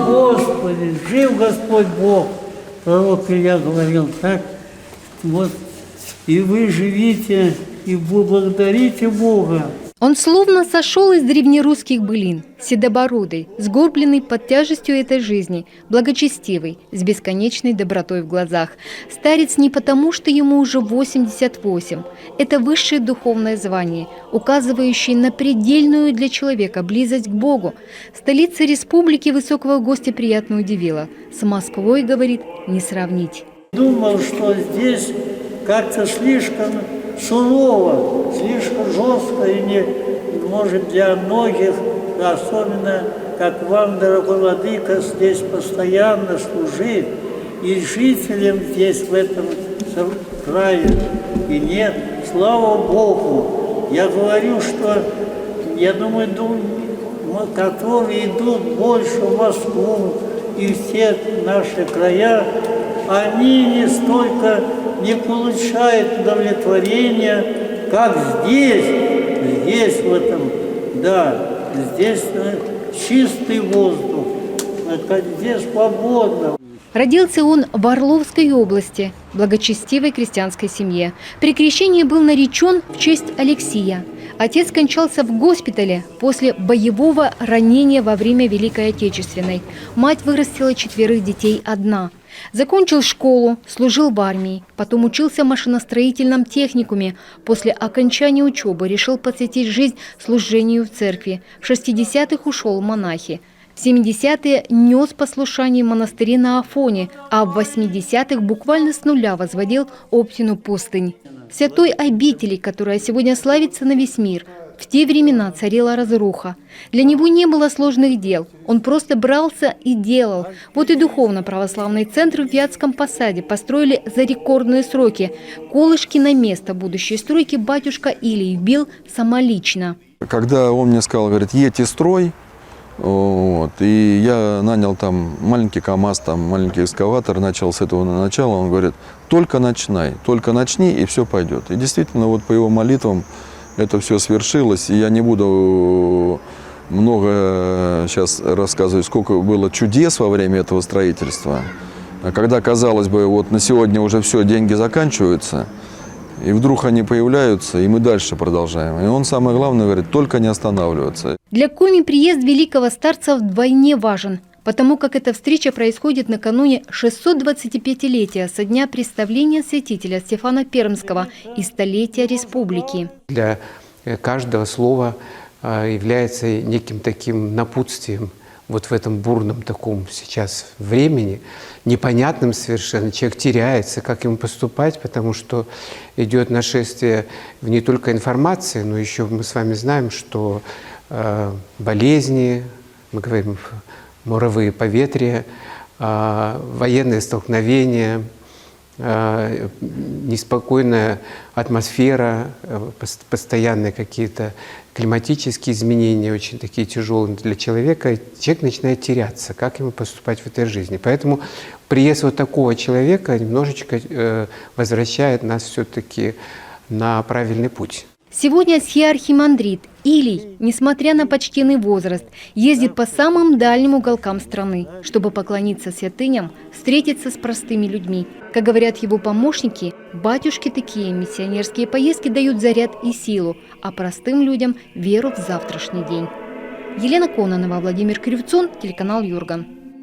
Господи, жив Господь Бог. Пророк Илья говорил так. Вот, и вы живите, и благодарите Бога. Он словно сошел из древнерусских былин, седобородый, сгорбленный под тяжестью этой жизни, благочестивый, с бесконечной добротой в глазах. Старец не потому, что ему уже 88. Это высшее духовное звание, указывающее на предельную для человека близость к Богу. Столица республики высокого гостя приятно удивила. С Москвой, говорит, не сравнить. Думал, что здесь как-то слишком сурово, слишком жестко и не может для многих, особенно как вам, дорогой владыка, здесь постоянно служить и жителям здесь в этом крае. И нет, слава Богу, я говорю, что я думаю, которые идут больше в Москву и все наши края, они не столько не получают удовлетворения, как здесь в этом, да, здесь чистый воздух, здесь свободно. Родился он в Орловской области, благочестивой крестьянской семье. При крещении был наречен в честь Алексия. Отец скончался в госпитале после боевого ранения во время Великой Отечественной. Мать вырастила 4 детей одна. Закончил школу, служил в армии, потом учился в машиностроительном техникуме. После окончания учебы решил посвятить жизнь служению в церкви. В 60-х ушел в монахи. В 70-е нес послушание в монастыре на Афоне, а в 80-х буквально с нуля возводил Оптину пустынь. В святой обители, которая сегодня славится на весь мир, в те времена царила разруха. Для него не было сложных дел, он просто брался и делал. Вот и духовно-православный центр в Вятском Посаде построили за рекордные сроки. Колышки на место будущей стройки батюшка Илий вбил самолично. Когда он мне сказал, говорит, едь и строй, вот, и я нанял там маленький КАМАЗ, там маленький экскаватор, начал с этого начала, он говорит, только начни, и все пойдет. И действительно, вот по его молитвам это все свершилось, и я не буду много сейчас рассказывать, сколько было чудес во время этого строительства. А когда, казалось бы, вот на сегодня уже все, деньги заканчиваются, и вдруг они появляются, и мы дальше продолжаем. И он, самое главное, говорит, только не останавливаться. Для Коми приезд великого старца вдвойне важен, потому как эта встреча происходит накануне 625-летия со дня представления святителя Стефана Пермского и столетия республики. Для каждого слова является неким таким напутствием вот в этом бурном таком сейчас времени, непонятным совершенно. Человек теряется, как ему поступать, потому что идет нашествие в не только информации, но еще мы с вами знаем, что болезни, мы говорим, моровые поветрия, военные столкновения, неспокойная атмосфера, постоянные какие-то климатические изменения, очень такие тяжелые для человека, человек начинает теряться, как ему поступать в этой жизни. Поэтому приезд вот такого человека немножечко возвращает нас все-таки на правильный путь. Сегодня архимандрит Илий, несмотря на почтенный возраст, ездит по самым дальним уголкам страны, чтобы поклониться святыням, встретиться с простыми людьми. Как говорят его помощники, батюшке такие миссионерские поездки дают заряд и силу, а простым людям – веру в завтрашний день. Елена Кононова, Владимир Кривцон, телеканал Юрган.